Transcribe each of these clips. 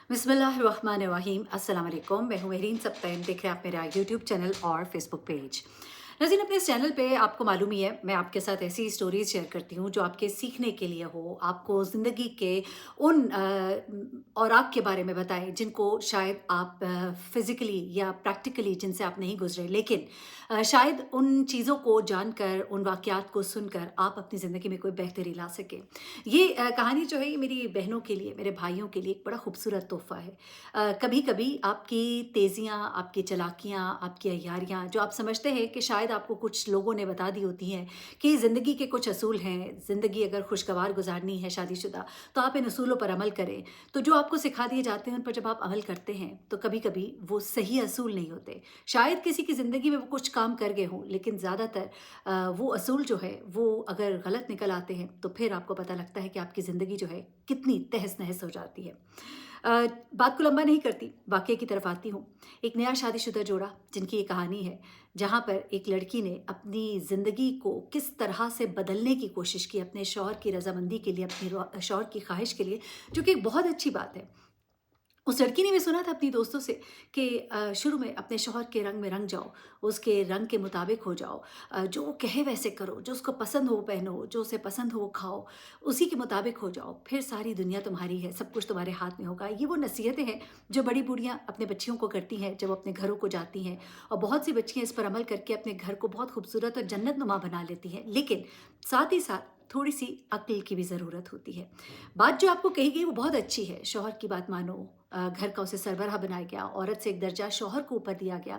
बिस्मिल्लाहिर्रहमानिर्रहीम अस्सलाम वालेकुम। मैं हूँ मेहरीन सब्तैन। देख रहे हैं आप मेरा यूट्यूब चैनल और फेसबुक पेज। नाज़रीन, अपने इस चैनल पे आपको मालूम ही है मैं आपके साथ ऐसी स्टोरीज़ शेयर करती हूँ जो आपके सीखने के लिए हो, आपको ज़िंदगी के उन औराक के बारे में बताएं जिनको शायद आप फिज़िकली या प्रैक्टिकली जिनसे आप नहीं गुजरे, लेकिन शायद उन चीज़ों को जानकर, उन वाक़यात को सुनकर आप अपनी ज़िंदगी में कोई बेहतरी ला सकें। ये कहानी जो है ये मेरी बहनों के लिए, मेरे भाइयों के लिए एक बड़ा खूबसूरत तोहफ़ा है। कभी-कभी आपकी तेज़ियाँ, आपकी चालाकियाँ, आपकी अय्यारियाँ जो आप समझते हैं कि शायद आपको कुछ लोगों ने बता दी होती हैं कि ज़िंदगी के कुछ असूल हैं, ज़िंदगी अगर खुशगवार गुज़ारनी है शादीशुदा, तो आप इन असूलों पर अमल करें। तो जो आपको सिखा दिए जाते हैं, उन पर जब आप अमल करते हैं, तो कभी-कभी वो सही असूल नहीं होते। शायद किसी की ज़िंदगी में वो कुछ काम कर गए हों, लेकिन ज़्यादातर वो असूल जो है, वो अगर गलत निकल आते हैं, तो फिर आपको पता लगता है कि आपकी ज़िंदगी जो है, कितनी तहस-नहस हो जाती है। बात को लंबा नहीं करती, वाक़ये की तरफ आती हूँ। एक नया शादीशुदा जोड़ा जिनकी ये कहानी है, जहाँ पर एक लड़की ने अपनी ज़िंदगी को किस तरह से बदलने की कोशिश की अपने शौहर की रज़ामंदी के लिए, अपनी शौहर की ख़्वाहिश के लिए, जो कि एक बहुत अच्छी बात है। उस लड़की ने भी सुना था अपनी दोस्तों से कि शुरू में अपने शौहर के रंग में रंग जाओ, उसके रंग के मुताबिक हो जाओ, जो वो कहे वैसे करो, जो उसको पसंद हो वो पहनो, जो उसे पसंद हो वो खाओ, उसी के मुताबिक हो जाओ, फिर सारी दुनिया तुम्हारी है, सब कुछ तुम्हारे हाथ में होगा। ये वो नसीहतें हैं जो बड़ी बूढ़ियाँ अपने बच्चियों को करती हैं जब अपने घरों को जाती हैं, और बहुत सी बच्चियाँ इस पर अमल करके अपने घर को बहुत खूबसूरत और जन्नतनुमा बना लेती हैं। लेकिन साथ ही साथ थोड़ी-सी अक्ल की भी ज़रूरत होती है। बात जो आपको कही गई वो बहुत अच्छी है, शौहर की बात मानो, घर का उसे सरबराह बनाया गया, औरत से एक दर्जा शौहर को ऊपर दिया गया।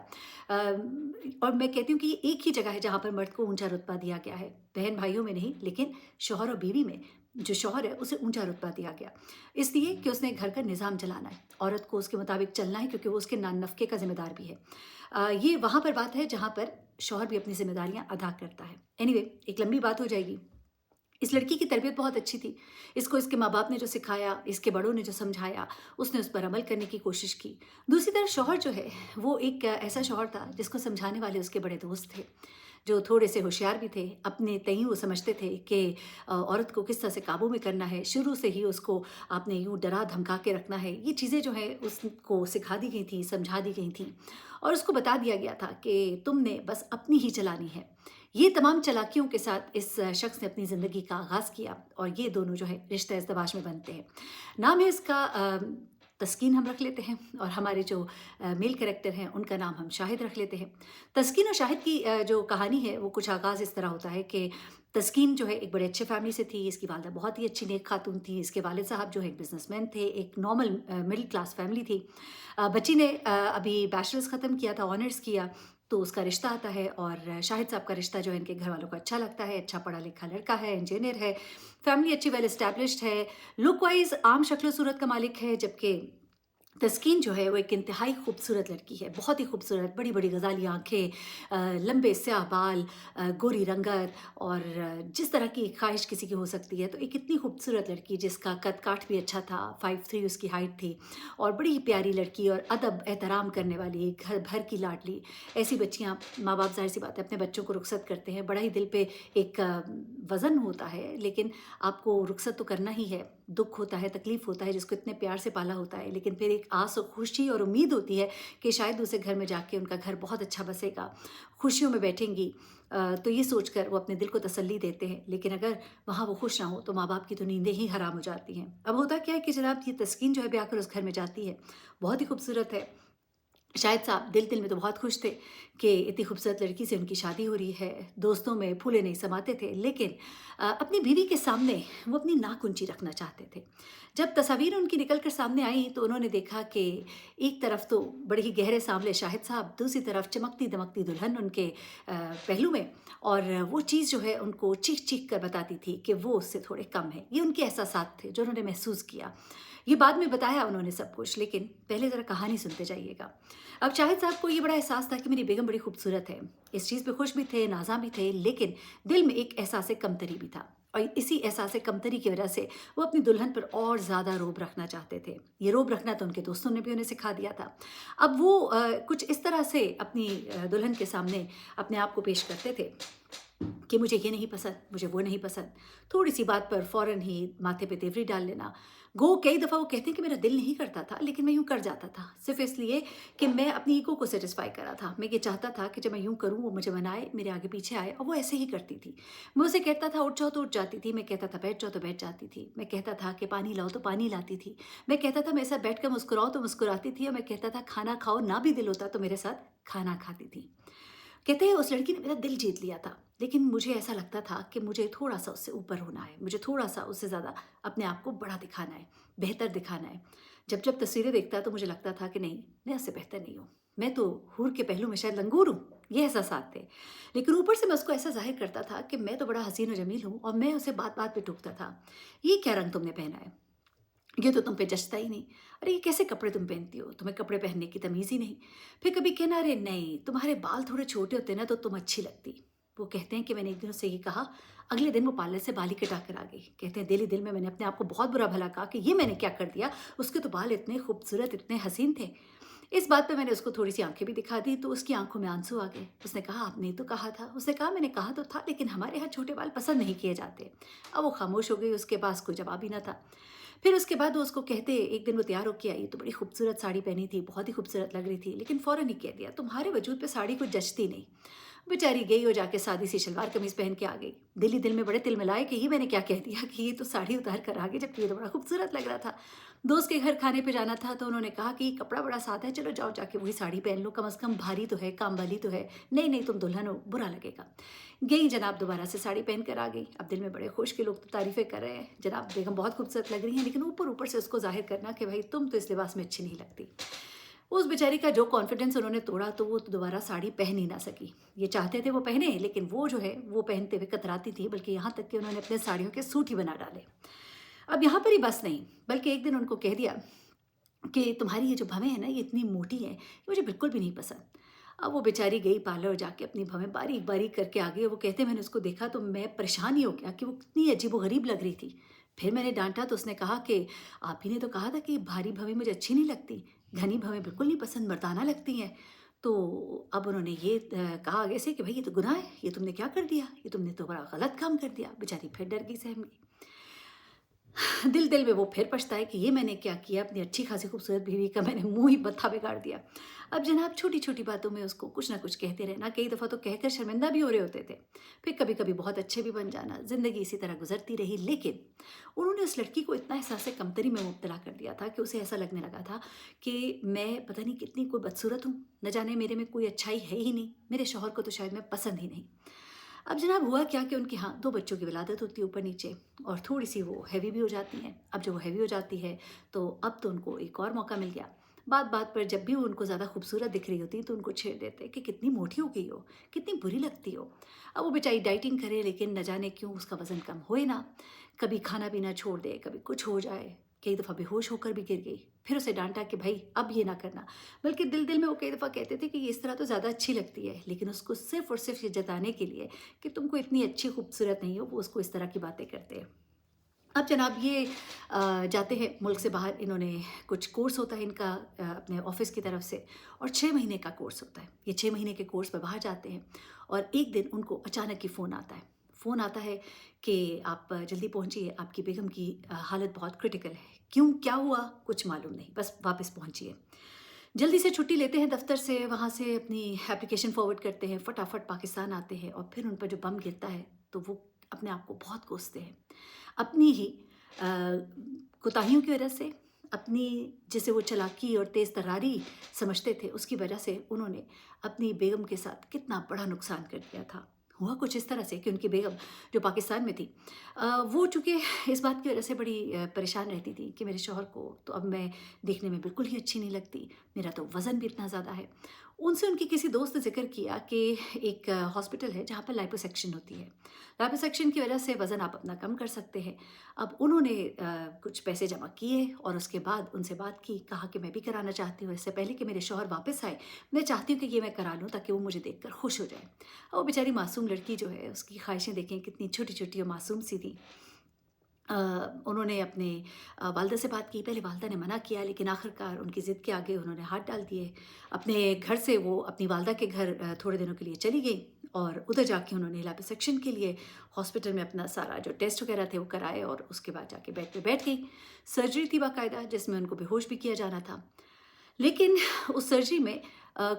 और मैं कहती हूँ कि ये एक ही जगह है जहाँ पर मर्द को ऊँचा रुतबा दिया गया है, बहन-भाइयों में नहीं, लेकिन शौहर और बीवी में जो शौहर है उसे ऊँचा रुतबा दिया गया। इसलिए कि उसने घर का निज़ाम चलाना है, औरत को उसके मुताबिक चलना है क्योंकि वो उसके नान-नफ़के का ज़िम्मेदार भी है। ये वहाँ पर बात है जहाँ पर शौहर भी अपनी ज़िम्मेदारियाँ अदा करता है। एनीवे, एक लंबी बात हो जाएगी। इस लड़की की तरबियत बहुत अच्छी थी। इसको इसके माँ-बाप ने जो सिखाया, इसके बड़ों ने जो समझाया, उसने उस पर अमल करने की कोशिश की। दूसरी तरफ शौहर जो है, वो एक ऐसा शौहर था जिसको समझाने वाले उसके बड़े दोस्त थे, जो थोड़े-से होशियार भी थे। अपने तईं वो समझते थे कि औरत को किस तरह से काबू में करना है, शुरू से ही उसको आपने यूँ डरा-धमका के रखना है। ये चीज़ें जो हैं उसको सिखा दी गई थी, समझा दी गई थी, और उसको बता दिया गया था कि तुमने बस अपनी ही चलानी है। ये तमाम चालाकियों के साथ इस शख्स ने अपनी ज़िंदगी का आगाज़ किया, और ये दोनों जो है रिश्ता इज़्दवाज में बनते हैं। नाम है इसका तस्कीन हम रख लेते हैं, और हमारे जो मेल कैरेक्टर हैं उनका नाम हम शाहिद रख लेते हैं। तस्कीन और शाहिद की जो कहानी है वो कुछ आगाज़ इस तरह होता है कि तस्कीन जो है एक बड़े अच्छे फैमिली से थी, इसकी वालिदा बहुत ही अच्छी नेक खातून थी, इसके वालिद साहब जो है एक बिज़नेसमैन थे, एक नॉर्मल मिडल क्लास फैमिली थी। बच्ची ने अभी बैचलर्स ख़त्म किया था, ऑनर्स किया, तो उसका रिश्ता आता है, और शाहिद साहब का रिश्ता जो है इनके घर वालों को अच्छा लगता है। अच्छा पढ़ा-लिखा लड़का है, इंजीनियर है, फैमिली अच्छी वेल एस्टैब्लिश्ड है, लुक वाइज़ आम शक्ल-सूरत का मालिक है, जबकि तस्कीन जो है वो एक इंतहाई खूबसूरत लड़की है, बहुत ही खूबसूरत, बड़ी-बड़ी गज़ाली आँखें, लंबे स्याह बाल, गोरी रंगत, और जिस तरह की ख़्वाहिश किसी की हो सकती है, तो एक इतनी खूबसूरत लड़की जिसका कद-काठ भी अच्छा था, 5'3" उसकी हाइट थी, और बड़ी ही प्यारी लड़की और अदब एहतराम करने वाली, घर भर की लाडली। ऐसी बच्चियाँ, माँ-बाप ज़ाहिर-सी बात है अपने बच्चों को रुख़सत करते हैं, बड़ा ही दिल पे एक वज़न होता है, लेकिन आपको रुख़सत तो करना ही है। दुःख होता है, तकलीफ़ होता है, जिसको इतने प्यार से पाला होता है, लेकिन फिर एक आस और खुशी और उम्मीद होती है कि शायद दूसरे घर में जाके उनका घर बहुत अच्छा बसेगा, खुशियों में बैठेंगी। तो ये सोचकर वो अपने दिल को तसल्ली देते हैं, लेकिन अगर वहाँ वो खुश ना हो तो माँ-बाप की तो नींदें ही हराम हो जाती हैं। अब होता क्या है कि जनाब ये तस्कीन जो है ब्याह कर उस घर में जाती है, बहुत ही खूबसूरत है। शाहिद साहब दिल-दिल में तो बहुत खुश थे कि इतनी खूबसूरत लड़की से उनकी शादी हो रही है। दोस्तों में फूले नहीं समाते थे, लेकिन अपनी बीवी के सामने वो अपनी नाक ऊँची रखना चाहते थे। जब तस्वीर उनकी निकल कर सामने आई तो उन्होंने देखा कि एक तरफ तो बड़े ही गहरे सांवले शाहिद साहब, दूसरी तरफ चमकती-दमकती दुल्हन उनके पहलू में, और वो चीज़ जो है उनको चीख-चीख कर बताती थी कि वो उससे थोड़े कम हैं। ये उनके एहसासात थे जो उन्होंने महसूस किया। ये बाद में बताया उन्होंने सब कुछ, लेकिन पहले ज़रा कहानी सुनते जाइएगा। अब शाहिद साहब को ये बड़ा एहसास था कि मेरी बेगम बड़ी खूबसूरत है। इस चीज़ पे खुश भी थे, नाज़ा भी थे, लेकिन दिल में एक एहसास कमतरी भी था, और इसी एहसास कमतरी की वजह से वो अपनी दुल्हन पर और ज़्यादा रौब रखना चाहते थे। ये रौब रखना तो उनके दोस्तों ने भी उन्हें सिखा दिया था। अब वो कुछ इस तरह से अपनी दुल्हन के सामने अपने आप को पेश करते थे कि मुझे ये नहीं पसंद, मुझे वो नहीं पसंद। थोड़ी-सी बात पर फ़ौरन ही माथे पे तेवरी डाल लेना। गो कई दफ़ा वो कहते हैं कि मेरा दिल नहीं करता था, लेकिन मैं यूँ कर जाता था, सिर्फ़ इसलिए कि मैं अपनी ईगो को सैटिस्फ़ाई कर रहा था। मैं ये चाहता था कि जब मैं यूँ करूँ, वो मुझे मनाए, मेरे आगे पीछे आए, और वो ऐसे ही करती थी। मैं उसे कहता था उठ जाओ तो उठ जाती थी, मैं कहता था बैठ जाओ तो बैठ जाती थी, मैं कहता था कि पानी लाओ तो पानी लाती थी, मैं कहता था मेरे साथ बैठ कर मुस्कुराओ तो मुस्कुराती थी, और मैं कहता था खाना खाओ, ना भी दिल होता तो मेरे साथ खाना खाती थी। कहते हैं उस लड़की ने मेरा दिल जीत लिया था, लेकिन मुझे ऐसा लगता था कि मुझे थोड़ा-सा उससे ऊपर होना है, मुझे थोड़ा-सा उससे ज़्यादा अपने आप को बड़ा दिखाना है, बेहतर दिखाना है। जब-जब तस्वीरें देखता तो मुझे लगता था कि नहीं, मैं उससे बेहतर नहीं हूँ। मैं तो हूर के पहलू में शायद लंगूर हूँ, ये एहसासात थे। लेकिन ऊपर से मैं उसको ऐसा ज़ाहिर करता था कि मैं तो बड़ा हसीन और जमील हूँ, और मैं उसे बात-बात पे टोकता था। ये क्या रंग तुमने पहना है? ये तो तुम पे जचता ही नहीं। अरे ये कैसे कपड़े तुम पहनती हो? तुम्हें कपड़े पहनने की तमीज़ ही नहीं। फिर कभी कहना अरे नहीं, तुम्हारे बाल थोड़े छोटे होते ना तो तुम अच्छी लगती। वो कहते हैं कि मैंने एक दिन उससे ये कहा, अगले दिन वो पार्लर से बाल ही कटा कर आ गई। कहते हैं दिल ही दिल में मैंने अपने आप को बहुत बुरा-भला कहा कि ये मैंने क्या कर दिया? उसके तो बाल इतने खूबसूरत, इतने हसीन थे। इस बात पे मैंने उसको थोड़ी-सी आँखें भी दिखा दी तो उसकी आँखों में आँसू आ गए। उसने कहा आपने ही तो कहा था। उसने कहा मैंने कहा तो था, लेकिन हमारे यहाँ छोटे बाल पसंद नहीं किए जाते। अब वो खामोश हो गई, उसके पास कोई जवाब ही ना था। फिर उसके बाद वो उसको कहते, एक दिन वो तैयार होके आई तो बड़ी खूबसूरत साड़ी पहनी थी, बहुत ही खूबसूरत लग रही थी, लेकिन फ़ौरन ही कह दिया तुम्हारे वजूद पे साड़ी कुछ जचती नहीं। बेचारी गई और जाके सादी सी शलवार कमीज़ पहन के आ गई। दिल ही दिल में बड़े तिलमिलाए कि ये मैंने क्या कह दिया कि ये तो साड़ी उतार कर आ गई, जबकि ये तो बड़ा खूबसूरत लग रहा था। दोस्त के घर खाने पे जाना था तो उन्होंने कहा कि ये कपड़ा बड़ा सादा है, चलो जाओ जाके वही साड़ी पहन लो, कम से कम भारी तो है, काम वाली तो है। नहीं, नहीं तुम दुल्हन हो, बुरा लगेगा। गई जनाब, दोबारा से साड़ी पहन कर आ गई। अब दिल में बड़े खुश कि लोग तो तारीफ़ें कर रहे हैं, जनाब बेगम बहुत खूबसूरत लग रही हैं, लेकिन ऊपर-ऊपर से उसको ज़ाहिर करना कि भई तुम तो इस लिबास में अच्छी नहीं लगती। उस बेचारी का जो कॉन्फिडेंस उन्होंने तोड़ा तो वो तो दोबारा साड़ी पहन ही ना सकी। ये चाहते थे वो पहने, लेकिन वो जो है वो पहनते हुए कतराती थी, बल्कि यहाँ तक कि उन्होंने अपने साड़ियों के सूट ही बना डाले। अब यहाँ पर ही बस नहीं, बल्कि एक दिन उनको कह दिया कि तुम्हारी ये जो भवें हैं ना, ये इतनी मोटी हैं, ये मुझे बिल्कुल भी नहीं पसंद। अब वो बेचारी गई पार्लर जाके अपनी भवें बारीक-बारीक करके आ गई, और वो कहते हैं मैंने उसको देखा तो मैं परेशान ही हो गया कि वो कितनी अजीबो-गरीब लग रही थी। फिर मैंने डाँटा तो उसने कहा कि आप ही ने तो कहा था कि भारी भवें मुझे अच्छी नहीं लगती, घनी भवें बिल्कुल नहीं पसंद, मर्दाना लगती हैं। तो अब उन्होंने ये कहा आगे से कि भई ये तो गुनाह है, ये तुमने क्या कर दिया? ये तुमने तो बड़ा गलत काम कर दिया। बेचारी फिर डर गई, सहम गई। दिल-दिल में वो फिर पछताए कि ये मैंने क्या किया, अपनी अच्छी खासी खूबसूरत बीवी का मैंने मुँह ही बत्था बिगाड़ दिया। अब जनाब छोटी-छोटी बातों में उसको कुछ न कुछ कहते रहना, कई दफ़ा तो कहकर शर्मिंदा भी हो रहे होते थे। फिर कभी-कभी बहुत अच्छे भी बन जाना, ज़िंदगी इसी तरह गुज़रती रही। लेकिन उन्होंने उस लड़की को इतना एहसास कमतरी में मुब्तला कर दिया था कि उसे ऐसा लगने लगा था कि मैं पता नहीं कितनी कोई बदसूरत हूँ, न जाने मेरे में कोई अच्छाई है ही नहीं, मेरे शौहर को तो शायद मैं पसंद ही नहीं। अब जनाब हुआ क्या कि उनके यहाँ 2 बच्चों की विलादत होती है ऊपर-नीचे, और थोड़ी-सी वो हेवी भी हो जाती हैं। अब जब वो हेवी हो जाती है, तो अब तो उनको एक और मौका मिल गया। बात-बात पर जब भी वो उनको ज़्यादा खूबसूरत दिख रही होती, तो उनको छेड़ देते कि कितनी मोटी हो गई हो, कितनी बुरी लगती हो। अब वो बेचारी डाइटिंग करे, लेकिन न जाने क्यों उसका वज़न कम होए ना। कभी खाना-पीना छोड़ दे, कभी कुछ हो जाए, कई दफ़ा बेहोश होकर भी गिर गई। फिर उसे डाँटा कि भई अब ये ना करना। बल्कि दिल-दिल में वो कई दफ़ा कहते थे कि ये इस तरह तो ज़्यादा अच्छी लगती है, लेकिन उसको सिर्फ़ और सिर्फ़ ये जताने के लिए कि तुम कोई इतनी अच्छी खूबसूरत नहीं हो, वो उसको इस तरह की बातें करते हैं। अब जनाब ये जाते हैं मुल्क से बाहर, इन्होंने कुछ कोर्स होता है इनका अपने ऑफ़िस की तरफ से, और 6 महीने का कोर्स होता है। ये 6 महीने के कोर्स पे बाहर जाते हैं, और एक दिन उनको अचानक ही फ़ोन आता है। फ़ोन आता है कि आप जल्दी पहुँचिए, आपकी बेगम की हालत बहुत क्रिटिकल है। क्यों, क्या हुआ? कुछ मालूम नहीं, बस वापस पहुँचिए। जल्दी से छुट्टी लेते हैं दफ़्तर से, वहाँ से अपनी एप्लीकेशन फ़ॉरवर्ड करते हैं, फटाफट पाकिस्तान आते हैं, और फिर उन पर जो बम गिरता है, तो वो अपने आप को बहुत कोसते हैं। अपनी ही अ, कोताहियों की वजह से, अपनी जिसे वो चालाकी और तेज़ तर्रारी समझते थे, उसकी वजह से उन्होंने अपनी बेगम के साथ कितना बड़ा नुकसान कर दिया था। हुआ कुछ इस तरह से कि उनकी बेगम जो पाकिस्तान में थी, वो चूँकि इस बात की वजह से बड़ी परेशान रहती थी कि मेरे शौहर को तो अब मैं देखने में बिल्कुल ही अच्छी नहीं लगती, मेरा तो वज़न भी इतना ज़्यादा है। उनसे उनकी किसी दोस्त ने ज़िक्र किया कि एक हॉस्पिटल है जहाँ पर लाइपोसक्शन होती है। लाइपोसक्शन की वजह से वज़न आप अपना कम कर सकते हैं। अब उन्होंने कुछ पैसे जमा किए और उसके बाद उनसे बात की, कहा कि मैं भी कराना चाहती हूँ, इससे पहले कि मेरे शौहर वापस आए, मैं चाहती हूँ कि ये मैं करा लूँ ताकि वो मुझे देखकर खुश हो जाए। वो बेचारी मासूम लड़की जो है, उसकी ख्वाहिशें देखें कितनी छोटी-छोटी और मासूम सी थी। अ, उन्होंने अपने वालिदा से बात की, पहले वालिदा ने मना किया, लेकिन आखिरकार उनकी ज़िद के आगे उन्होंने हाथ डाल दिए। अपने घर से वो अपनी वालिदा के घर थोड़े दिनों के लिए चली गई, اور ادھر جا کے انہوں نے لیپوسیکشن کے لیے ہاسپٹل میں اپنا سارا جو ٹیسٹ وغیرہ تھے وہ کرائے، اور اس کے بعد جا کے بیڈ پہ بیٹھ گئی۔ سرجری تھی باقاعدہ، جس میں ان کو بے ہوش بھی کیا جانا تھا، لیکن اس سرجری میں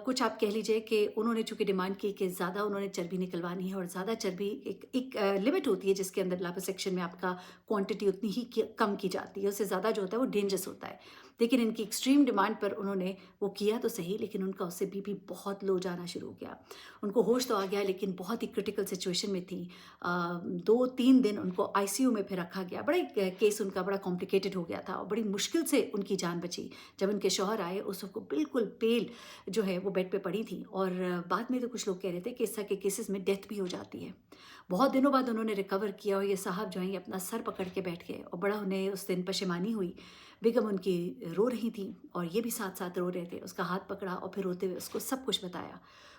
کچھ آپ کہہ لیجئے کہ انہوں نے چونکہ ڈیمانڈ کی کہ زیادہ انہوں نے چربی نکلوانی ہے، اور زیادہ چربی ایک لمٹ ہوتی ہے جس کے اندر لیپوسیکشن میں آپ کا کوانٹٹی اتنی ہی کم کی جاتی ہے، اس سے زیادہ جو ہوتا ہے وہ ڈینجرس ہوتا ہے۔ لیکن ان کی ایکسٹریم ڈیمانڈ پر انہوں نے وہ کیا تو صحیح، لیکن ان کا اس سے بی پی بہت لو جانا شروع ہو گیا۔ ان کو ہوش تو آ گیا، لیکن بہت ہی کرٹیکل سچویشن میں تھی۔ 2-3 دن ان کو آئی سی یو میں پھر رکھا گیا۔ بڑا کیس ان کا بڑا کمپلیکیٹڈ ہو گیا تھا، اور بڑی مشکل سے ان کی جان بچی۔ جب ان کے شوہر آئے، اس وقت بالکل پیل جو ہے وہ بیڈ پہ پڑی تھی، اور بعد میں تو کچھ لوگ کہہ رہے تھے کہ اس طرح کے کیسز میں ڈیتھ بھی ہو جاتی ہے۔ بہت دنوں بعد انہوں نے ریکور کیا، اور یہ صاحب جو ہیں یہ اپنا سر پکڑ کے بیٹھ گئے، اور بڑا انہیں اس دن پشیمانی ہوئی۔ بیگم ان کی رو رہی تھیں، اور یہ بھی ساتھ ساتھ رو رہے تھے۔ اس کا ہاتھ پکڑا، اور پھر روتے ہوئے اس کو سب کچھ بتایا،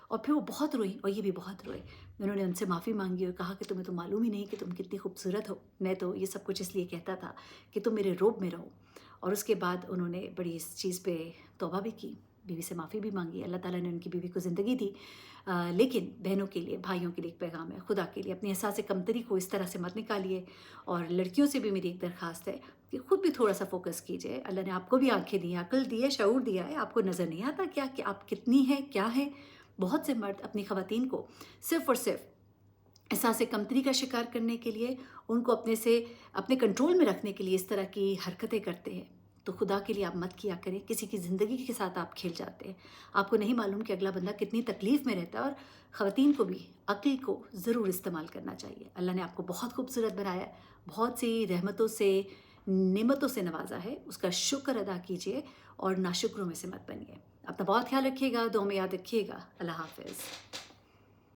اور پھر وہ بہت روئی، اور یہ بھی بہت روئے۔ انہوں نے ان سے معافی مانگی اور کہا کہ تمہیں تو معلوم ہی نہیں کہ تم کتنی خوبصورت ہو، میں تو یہ سب کچھ اس لیے کہتا تھا کہ تم میرے روب میں رہو۔ اور اس کے بعد انہوں نے بڑی اس چیز پہ توبہ بھی کی، بیوی سے معافی بھی مانگی۔ اللہ تعالیٰ نے ان کی بیوی کو زندگی دی۔ لیکن بہنوں کے لیے، بھائیوں کے لیے ایک پیغام ہے، خدا کے لیے اپنے احساس کمتری کو اس طرح سے مت نکالیے۔ اور لڑکیوں سے بھی میری ایک درخواست ہے کہ خود بھی تھوڑا سا فوکس کیجئے۔ اللہ نے آپ کو بھی آنکھیں دی ہیں، عقل دی ہے، شعور دیا ہے، آپ کو نظر نہیں آتا کیا کہ آپ کتنی ہیں، کیا ہیں؟ بہت سے مرد اپنی خواتین کو صرف اور صرف احساس کمتری کا شکار کرنے کے لیے، ان کو اپنے کنٹرول میں رکھنے کے لیے اس طرح کی حرکتیں کرتے ہیں۔ تو خدا کے لیے آپ مت کیا کریں، کسی کی زندگی کے ساتھ آپ کھیل جاتے ہیں۔ آپ کو نہیں معلوم کہ اگلا بندہ کتنی تکلیف میں رہتا ہے، اور خواتین کو بھی عقل کو ضرور استعمال کرنا چاہیے۔ اللہ نے آپ کو بہت خوبصورت بنایا ہے، بہت سی رحمتوں سے، نعمتوں سے نوازا ہے، اس کا شکر ادا کیجئے، اور ناشکروں میں سے مت بنیے۔ اپنا بہت خیال رکھیے گا، دعا میں یاد رکھیے گا۔ اللہ حافظ۔